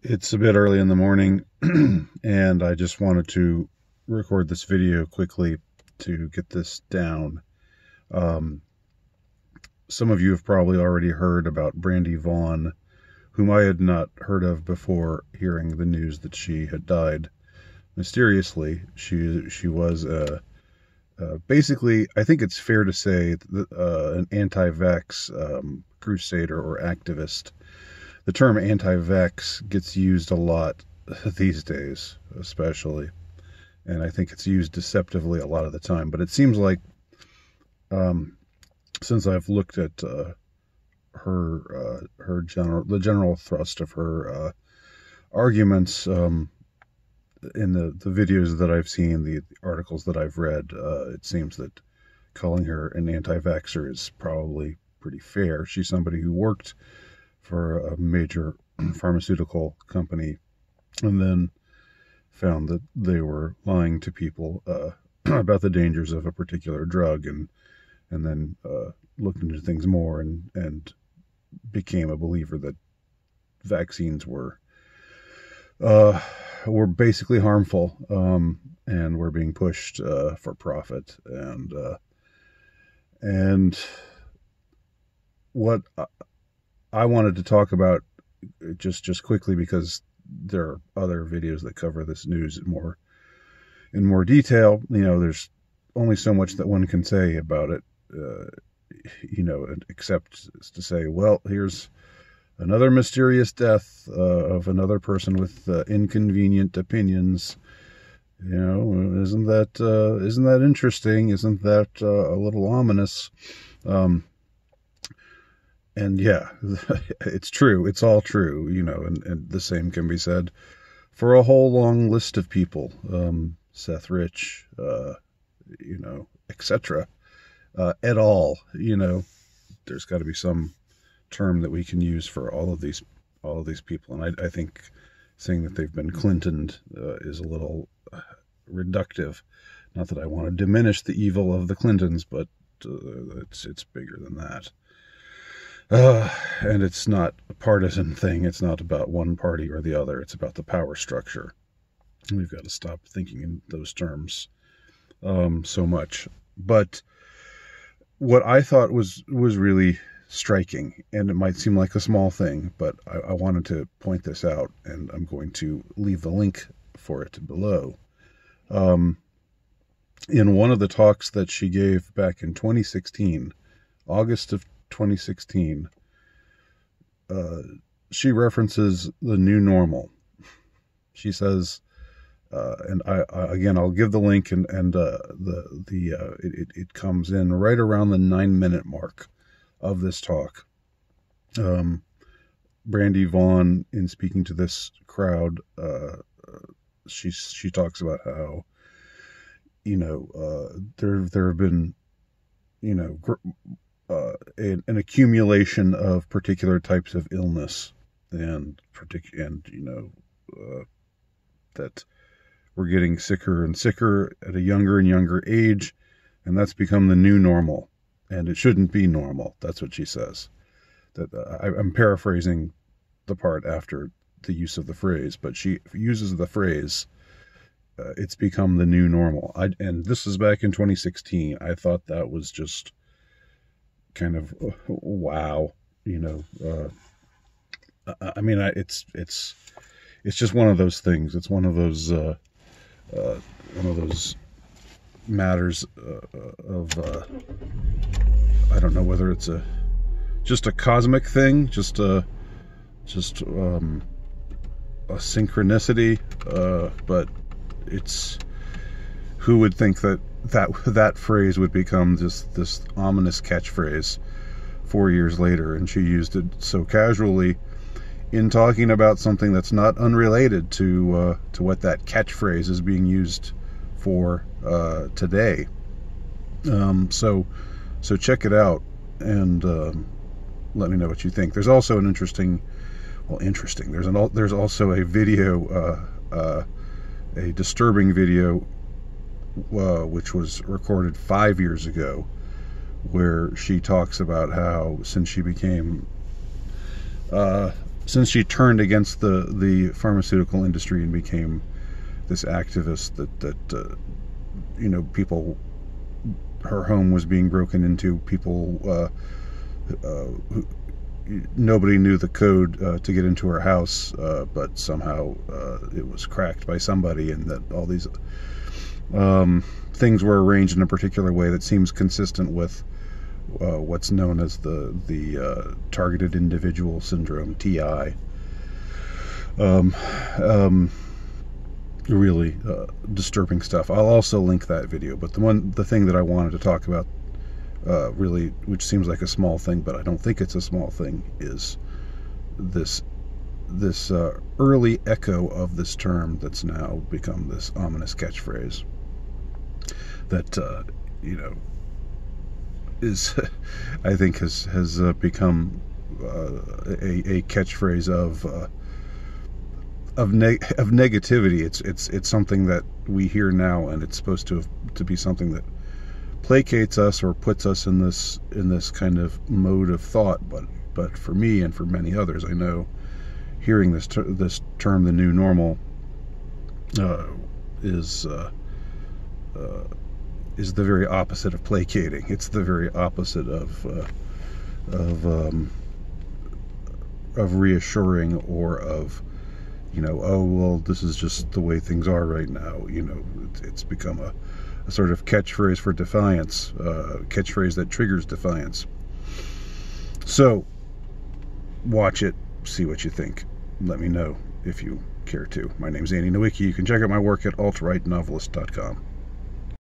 It's a bit early in the morning, and I just wanted to record this video quickly to get this down. Um, some of you have probably already heard about Brandy Vaughn, whom I had not heard of before hearing the news that she had died mysteriously. She was basically, I think it's fair to say, an anti-vax crusader or activist. The term anti-vax gets used a lot these days, especially, and I think it's used deceptively a lot of the time. But it seems like um, since I've looked at the general thrust of her arguments in the videos that I've seen, the articles that I've read, it seems that calling her an anti-vaxxer is probably pretty fair. She's somebody who worked for a major pharmaceutical company and then found that they were lying to people about the dangers of a particular drug, and then looked into things more and became a believer that vaccines uh, were basically harmful, and were being pushed for profit. And what I wanted to talk about just quickly, because there are other videos that cover this news in more detail. There's only so much that one can say about it, except to say, well, here's another mysterious death of another person with inconvenient opinions. Isn't that interesting? Isn't that a little ominous? Um, and yeah, it's true. It's all true, and the same can be said for a whole long list of people. Seth Rich, etc. Et al. There's got to be some term that we can use for all of these people, and I think saying that they've been Clintoned is a little reductive. Not that I want to diminish the evil of the Clintons, but it's bigger than that. And it's not a partisan thing. It's not about one party or the other. It's about the power structure. We've got to stop thinking in those terms so much. But what I thought was really striking, and it might seem like a small thing, but I wanted to point this out, and I'm going to leave the link for it below. In one of the talks that she gave back in 2016, August of 2016, she references the new normal. She says, and again, I'll give the link, and it comes in right around the 9-minute mark of this talk. Brandy Vaughn, in speaking to this crowd, she talks about how there have been an accumulation of particular types of illness, and that we're getting sicker and sicker at a younger and younger age, and that's become the new normal, and it shouldn't be normal. That's what she says. That I'm paraphrasing the part after the use of the phrase, but she uses the phrase, it's become the new normal. And this is back in 2016. I thought that was just kind of wow. It's just one of those things. It's one of those matters of I don't know whether it's just a cosmic thing, just a synchronicity, but it's, who would think that phrase would become this ominous catchphrase 4 years later, and she used it so casually in talking about something that's not unrelated to what that catchphrase is being used for today. So check it out, and let me know what you think. There's also an interesting. There's also a video, a disturbing video, which was recorded 5 years ago, where she talks about how, since she became since she turned against the pharmaceutical industry and became this activist that you know, people, her home was being broken into, people who, nobody knew the code to get into her house, but somehow it was cracked by somebody, and that all these things were arranged in a particular way that seems consistent with what's known as the targeted individual syndrome, TI. Really disturbing stuff. I'll also link that video, but the thing that I wanted to talk about, really, which seems like a small thing, but I don't think it's a small thing, is this early echo of this term that's now become this ominous catchphrase that you know, is I think has become a catchphrase of negativity. It's something that we hear now, and it's supposed to be something that placates us or puts us in this kind of mode of thought. But for me and for many others, I know, hearing this term, the new normal, is the very opposite of placating. It's the very opposite of reassuring, or of, you know, oh well, this is just the way things are right now. You know, it's become a sort of catchphrase for defiance, catchphrase that triggers defiance. So watch it, see what you think. Let me know if you care to. My name's Andy Nowicki. You can check out my work at altrightnovelist.com.